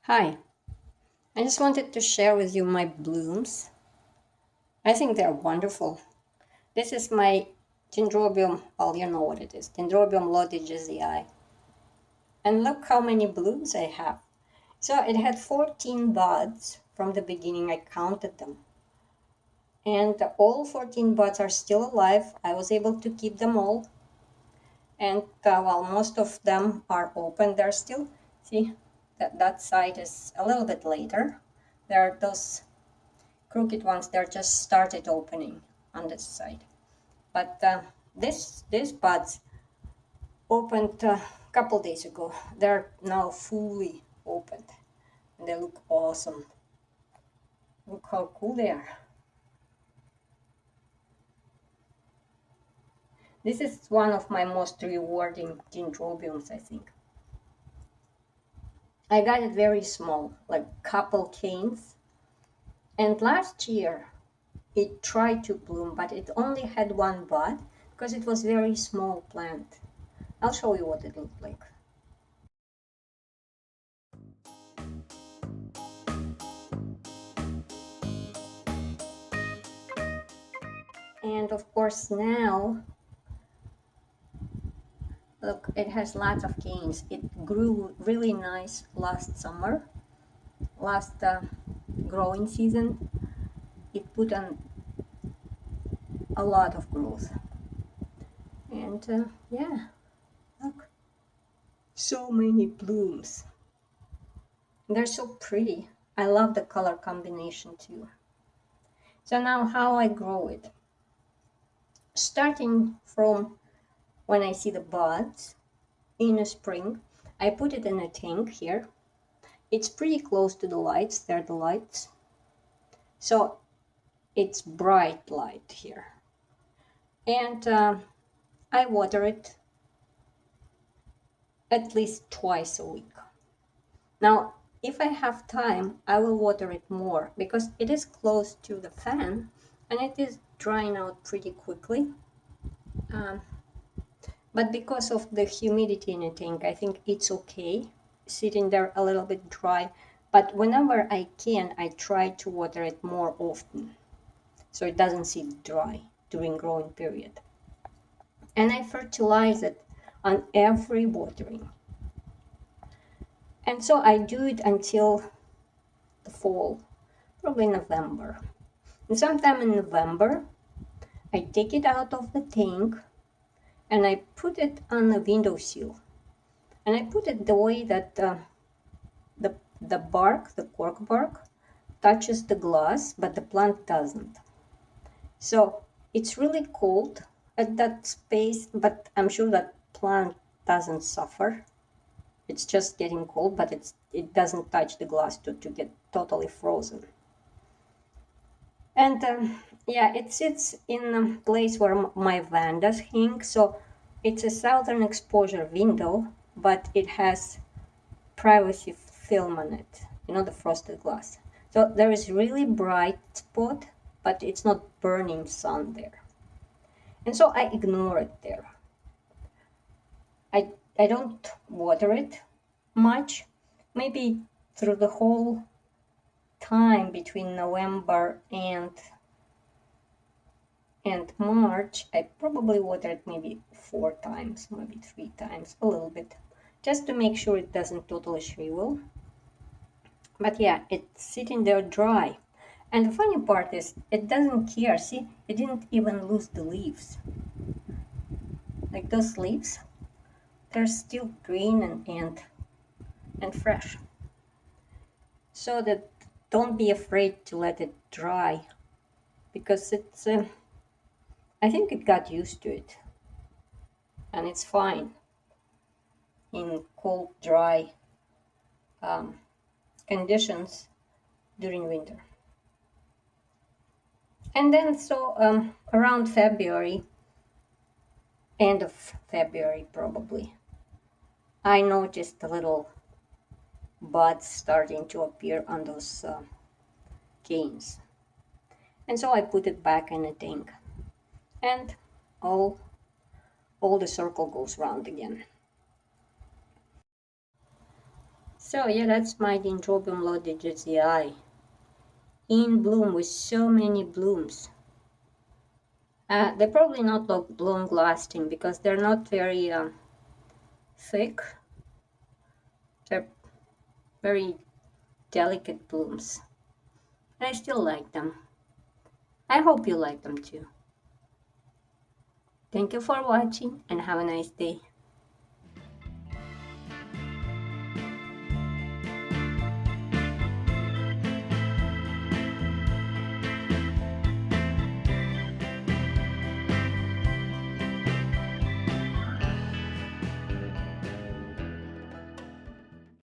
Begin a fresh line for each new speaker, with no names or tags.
Hi, I just wanted to share with you my blooms. I think they're wonderful. This is my Dendrobium, well, you know what it is, Dendrobium loddigesii. And look how many blooms I have. So it had 14 buds from the beginning, I counted them. And all 14 buds are still alive. I was able to keep them all. And while most of them are open, they're still, see, that side is a little bit later. There are those crooked ones, they're just started opening on this side. But these buds opened a couple days ago. They're now fully opened and they look awesome. Look how cool they are. This is one of my most rewarding dendrobiums, I think. I got it very small, like couple canes. And last year it tried to bloom, but it only had one bud because it was very small plant. I'll show you what it looked like. And of course now, look, it has lots of canes. It grew really nice last summer, last growing season. It put on a lot of growth. And yeah, look, so many blooms. They're so pretty. I love the color combination too. So now how I grow it. Starting from when I see the buds in the spring, I put it in a tank here. It's pretty close to the lights. There are the lights. So it's bright light here. And I water it at least twice a week. Now, if I have time, I will water it more because it is close to the fan and it is drying out pretty quickly. But because of the humidity in the tank, I think it's okay sitting there a little bit dry. But whenever I can, I try to water it more often so it doesn't sit dry during growing period. And I fertilize it on every watering. And so I do it until the fall, probably November. And sometime in November, I take it out of the tank and I put it on the windowsill. And I put it the way that the bark, the cork bark, touches the glass, but the plant doesn't. So it's really cold at that space, but I'm sure that plant doesn't suffer. It's just getting cold, but it doesn't touch the glass to get totally frozen. And yeah, it sits in a place where my vandas hang. So it's a southern exposure window, but it has privacy film on it, you know, the frosted glass. So there is really bright spot, but it's not burning sun there. And so I ignore it there. I don't water it much, maybe through the whole time between November and March, I probably water it maybe 4 times, maybe 3 times, a little bit, just to make sure it doesn't totally shrivel. But yeah, it's sitting there dry. And the funny part is, it doesn't care. See, it didn't even lose the leaves. Like those leaves, they're still green and fresh. So that don't be afraid to let it dry, because it's I think it got used to it, and it's fine in cold, dry conditions during winter. And then so around February, end of February probably, I noticed the little buds starting to appear on those canes. And so I put it back in a tank. And all the circle goes round again. So yeah, that's my Dendrobium loddigesii in bloom with so many blooms. They're probably not long lasting because they're not very thick. They're very delicate blooms. And I still like them. I hope you like them too. Thank you for watching and have a nice day.